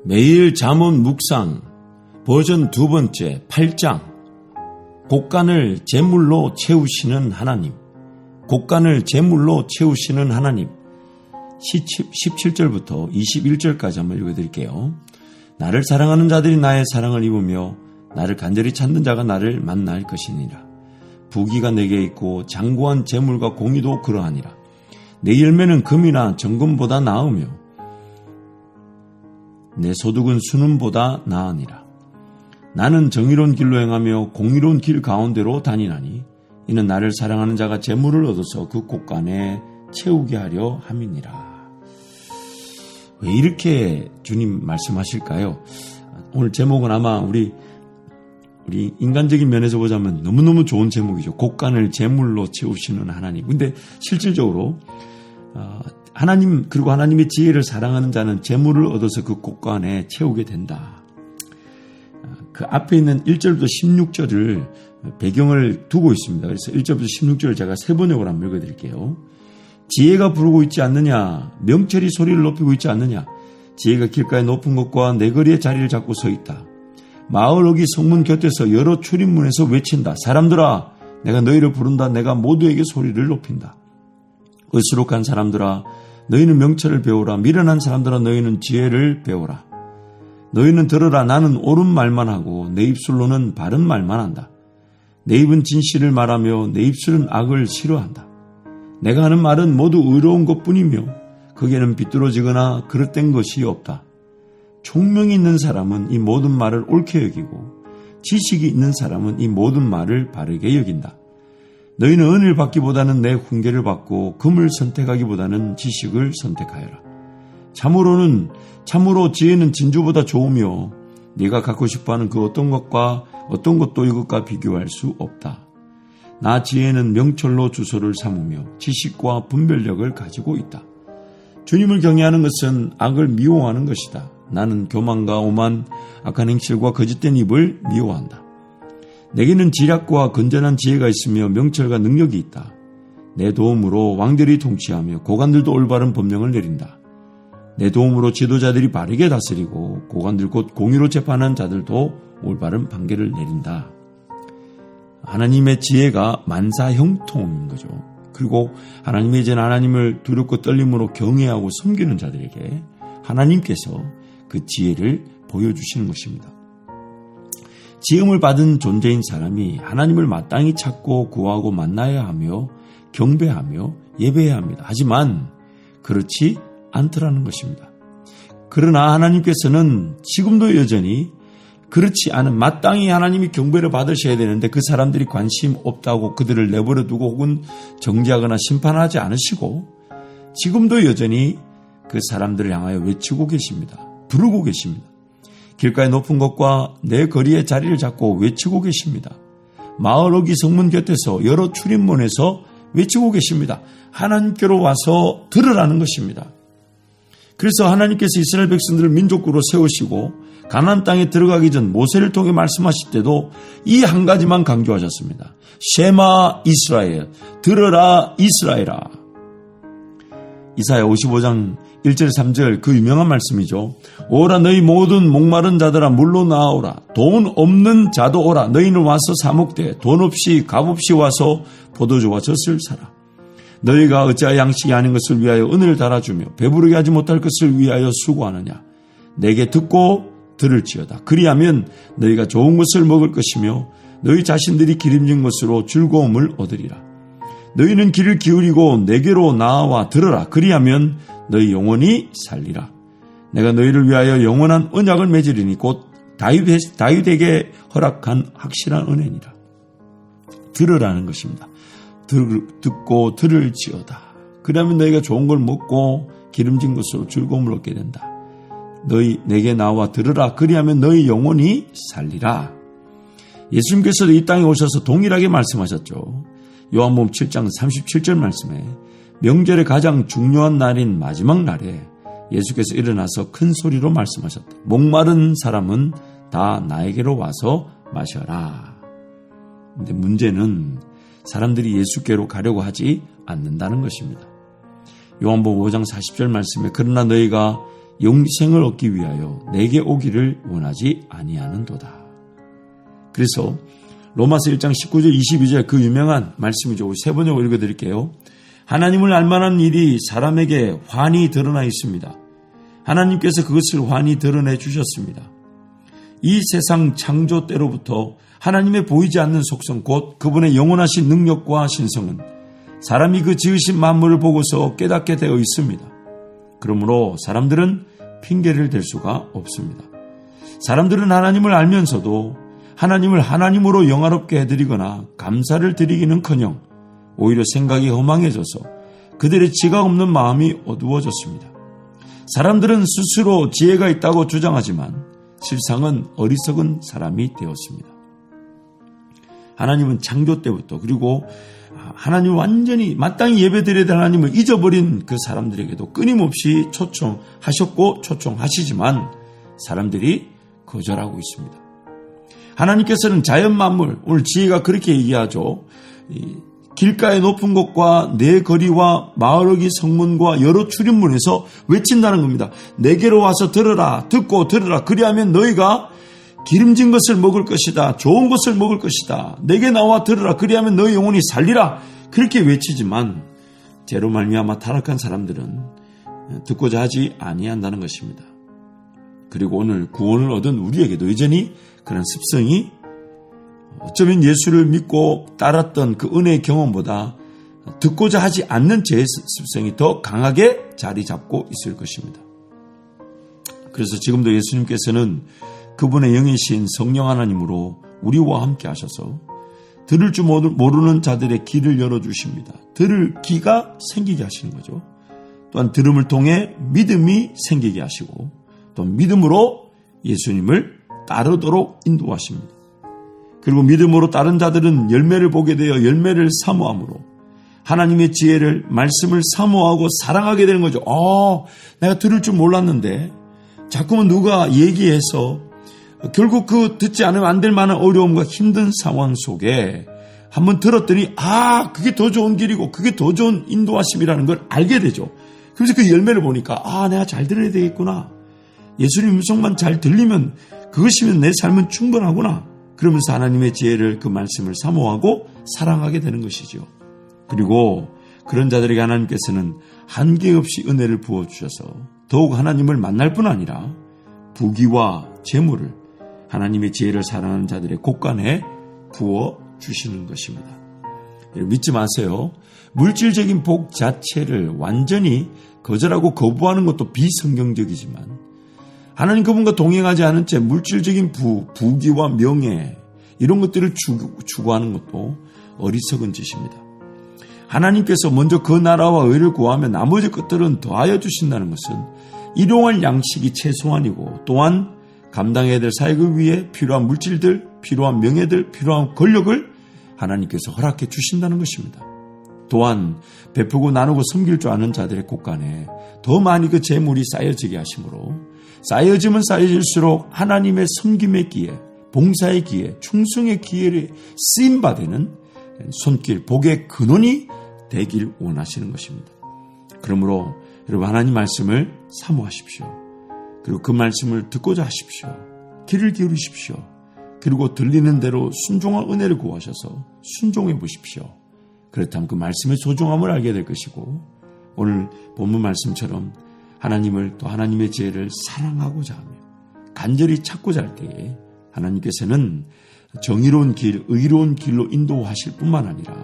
매일 잠언 묵상 버전 2번째 8장 곡간을 제물로 채우시는 하나님. 곡간을 제물로 채우시는 하나님. 17절부터 21절까지 한번 읽어드릴게요. 나를 사랑하는 자들이 나의 사랑을 입으며 나를 간절히 찾는 자가 나를 만날 것이니라. 부귀가 내게 있고 장구한 재물과 공의도 그러하니라. 내 열매는 금이나 정금보다 나으며 내 소득은 순음보다 나으니라. 나는 정의로운 길로 행하며 공의로운 길 가운데로 다니나니 이는 나를 사랑하는 자가 재물을 얻어서 그 곡간에 채우게 하려 함이니라. 왜 이렇게 주님 말씀하실까요? 오늘 제목은 아마 우리 인간적인 면에서 보자면 너무너무 좋은 제목이죠. 곡간을 제물로 채우시는 하나님. 근데 실질적으로 하나님, 그리고 하나님의 지혜를 사랑하는 자는 재물을 얻어서 그 곡간에 채우게 된다. 그 앞에 있는 1절부터 16절을 배경을 두고 있습니다. 그래서 1절부터 16절을 제가 세 번역으로 한번 읽어드릴게요. 지혜가 부르고 있지 않느냐? 명철이 소리를 높이고 있지 않느냐? 지혜가 길가에 높은 곳과 내거리의 자리를 잡고 서 있다. 마을 어기 성문 곁에서 여러 출입문에서 외친다. 사람들아, 내가 너희를 부른다. 내가 모두에게 소리를 높인다. 의스룩한 사람들아, 너희는 명철을 배우라. 미련한 사람들아, 너희는 지혜를 배우라. 너희는 들으라. 나는 옳은 말만 하고 내 입술로는 바른 말만 한다. 내 입은 진실을 말하며 내 입술은 악을 싫어한다. 내가 하는 말은 모두 의로운 것뿐이며 거기에는 비뚤어지거나 그릇된 것이 없다. 총명이 있는 사람은 이 모든 말을 옳게 여기고 지식이 있는 사람은 이 모든 말을 바르게 여긴다. 너희는 은을 받기보다는 내 훈계를 받고 금을 선택하기보다는 지식을 선택하여라. 참으로 지혜는 진주보다 좋으며 네가 갖고 싶어하는 그 어떤 것과 어떤 것도 이것과 비교할 수 없다. 나 지혜는 명철로 주소를 삼으며 지식과 분별력을 가지고 있다. 주님을 경외하는 것은 악을 미워하는 것이다. 나는 교만과 오만, 악한 행실과 거짓된 입을 미워한다. 내게는 지략과 건전한 지혜가 있으며 명철과 능력이 있다. 내 도움으로 왕들이 통치하며 고관들도 올바른 법령을 내린다. 내 도움으로 지도자들이 바르게 다스리고 고관들 곧 공의로 재판하는 자들도 올바른 판결을 내린다. 하나님의 지혜가 만사형통인 거죠. 그리고 하나님의 이제는 하나님을 두렵고 떨림으로 경외하고 섬기는 자들에게 하나님께서 그 지혜를 보여주시는 것입니다. 지음을 받은 존재인 사람이 하나님을 마땅히 찾고 구하고 만나야 하며 경배하며 예배해야 합니다. 하지만 그렇지 않더라는 것입니다. 그러나 하나님께서는 지금도 여전히 그렇지 않은 마땅히 하나님이 경배를 받으셔야 되는데 그 사람들이 관심 없다고 그들을 내버려 두고 혹은 정죄하거나 심판하지 않으시고 지금도 여전히 그 사람들을 향하여 외치고 계십니다. 부르고 계십니다. 길가에 높은 곳과 내 거리에 자리를 잡고 외치고 계십니다. 마을 어기 성문 곁에서 여러 출입문에서 외치고 계십니다. 하나님께로 와서 들으라는 것입니다. 그래서 하나님께서 이스라엘 백성들을 민족으로 세우시고 가나안 땅에 들어가기 전 모세를 통해 말씀하실 때도 이 한 가지만 강조하셨습니다. 쉐마 이스라엘, 들어라 이스라엘아. 이사야 55장 1절 3절 그 유명한 말씀이죠. 오라 너희 모든 목마른 자들아 물로 나오라. 돈 없는 자도 오라. 너희는 와서 사먹되 돈 없이 값 없이 와서 포도주와 젖을 사라. 너희가 어찌하여 양식이 아닌 것을 위하여 은을 달아주며 배부르게 하지 못할 것을 위하여 수고하느냐. 내게 듣고 들을지어다. 그리하면 너희가 좋은 것을 먹을 것이며 너희 자신들이 기름진 것으로 즐거움을 얻으리라. 너희는 귀를 기울이고 내게로 나와 들으라. 그리하면 너희 영혼이 살리라. 내가 너희를 위하여 영원한 언약을 맺으리니 곧 다윗에게 허락한 확실한 은혜니라. 들으라는 것입니다. 듣고 들을지어다. 그러면 너희가 좋은 걸 먹고 기름진 것으로 즐거움을 얻게 된다. 너희 내게 나와 들으라. 그리하면 너희 영혼이 살리라. 예수님께서도 이 땅에 오셔서 동일하게 말씀하셨죠. 요한복음 7장 37절 말씀에 명절의 가장 중요한 날인 마지막 날에 예수께서 일어나서 큰 소리로 말씀하셨다. 목마른 사람은 다 나에게로 와서 마셔라. 근데 문제는 사람들이 예수께로 가려고 하지 않는다는 것입니다. 요한복음 5장 40절 말씀에 그러나 너희가 영생을 얻기 위하여 내게 오기를 원하지 아니하는도다. 그래서 로마서 1장 19절 22절 그 유명한 말씀이죠. 세 번역으로 읽어드릴게요. 하나님을 알만한 일이 사람에게 환히 드러나 있습니다. 하나님께서 그것을 환히 드러내 주셨습니다. 이 세상 창조 때로부터 하나님의 보이지 않는 속성 곧 그분의 영원하신 능력과 신성은 사람이 그 지으신 만물을 보고서 깨닫게 되어 있습니다. 그러므로 사람들은 핑계를 댈 수가 없습니다. 사람들은 하나님을 알면서도 하나님을 하나님으로 영화롭게 해드리거나 감사를 드리기는커녕 오히려 생각이 허망해져서 그들의 지각 없는 마음이 어두워졌습니다. 사람들은 스스로 지혜가 있다고 주장하지만 실상은 어리석은 사람이 되었습니다. 하나님은 창조 때부터 그리고 하나님을 완전히 마땅히 예배드려야 될 하나님을 잊어버린 그 사람들에게도 끊임없이 초청하셨고 초청하시지만 사람들이 거절하고 있습니다. 하나님께서는 자연 만물, 오늘 지혜가 그렇게 얘기하죠. 길가의 높은 곳과 내 거리와 마을어기 성문과 여러 출입문에서 외친다는 겁니다. 내게로 와서 들으라, 듣고 들으라. 그리하면 너희가 기름진 것을 먹을 것이다. 좋은 것을 먹을 것이다. 내게 나와 들으라. 그리하면 너희 영혼이 살리라. 그렇게 외치지만 죄로 말미암아 타락한 사람들은 듣고자 하지 아니한다는 것입니다. 그리고 오늘 구원을 얻은 우리에게도 여전히 그런 습성이 어쩌면 예수를 믿고 따랐던 그 은혜의 경험보다 듣고자 하지 않는 죄의 습성이 더 강하게 자리 잡고 있을 것입니다. 그래서 지금도 예수님께서는 그분의 영이신 성령 하나님으로 우리와 함께 하셔서 들을 줄 모르는 자들의 귀를 열어주십니다. 들을 귀가 생기게 하시는 거죠. 또한 들음을 통해 믿음이 생기게 하시고 또 믿음으로 예수님을 따르도록 인도하십니다. 그리고 믿음으로 따른 자들은 열매를 보게 되어 열매를 사모함으로 하나님의 지혜를 말씀을 사모하고 사랑하게 되는 거죠. 내가 들을 줄 몰랐는데 자꾸만 누가 얘기해서 결국 그 듣지 않으면 안 될 만한 어려움과 힘든 상황 속에 한번 들었더니 그게 더 좋은 길이고 그게 더 좋은 인도하심이라는 걸 알게 되죠. 그래서 그 열매를 보니까 내가 잘 들어야 되겠구나. 예수님 음성만 잘 들리면 그것이면 내 삶은 충분하구나. 그러면서 하나님의 지혜를 그 말씀을 사모하고 사랑하게 되는 것이죠. 그리고 그런 자들에게 하나님께서는 한계 없이 은혜를 부어주셔서 더욱 하나님을 만날 뿐 아니라 부귀와 재물을 하나님의 지혜를 사랑하는 자들의 곳간에 부어주시는 것입니다. 믿지 마세요. 물질적인 복 자체를 완전히 거절하고 거부하는 것도 비성경적이지만 하나님 그분과 동행하지 않은 채 물질적인 부귀와 명예 이런 것들을 추구하는 것도 어리석은 짓입니다. 하나님께서 먼저 그 나라와 의를 구하면 나머지 것들은 더하여 주신다는 것은 일용할 양식이 최소한이고 또한 감당해야 될 사역을 위해 필요한 물질들, 필요한 명예들, 필요한 권력을 하나님께서 허락해 주신다는 것입니다. 또한 베풀고 나누고 섬길 줄 아는 자들의 곳간에 더 많이 그 재물이 쌓여지게 하시므로 쌓여지면 쌓여질수록 하나님의 섬김의 기회, 봉사의 기회, 충성의 기회를 쓰임받는 손길, 복의 근원이 되길 원하시는 것입니다. 그러므로 여러분 하나님 말씀을 사모하십시오. 그리고 그 말씀을 듣고자 하십시오. 귀를 기울이십시오. 그리고 들리는 대로 순종한 은혜를 구하셔서 순종해 보십시오. 그렇다면 그 말씀의 소중함을 알게 될 것이고 오늘 본문 말씀처럼 하나님을 또 하나님의 지혜를 사랑하고자 하며 간절히 찾고자 할 때에 하나님께서는 정의로운 길, 의로운 길로 인도하실 뿐만 아니라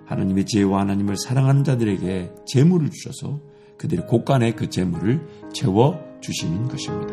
하나님의 지혜와 하나님을 사랑하는 자들에게 재물을 주셔서 그들의 곳간에 그 재물을 채워주시는 것입니다.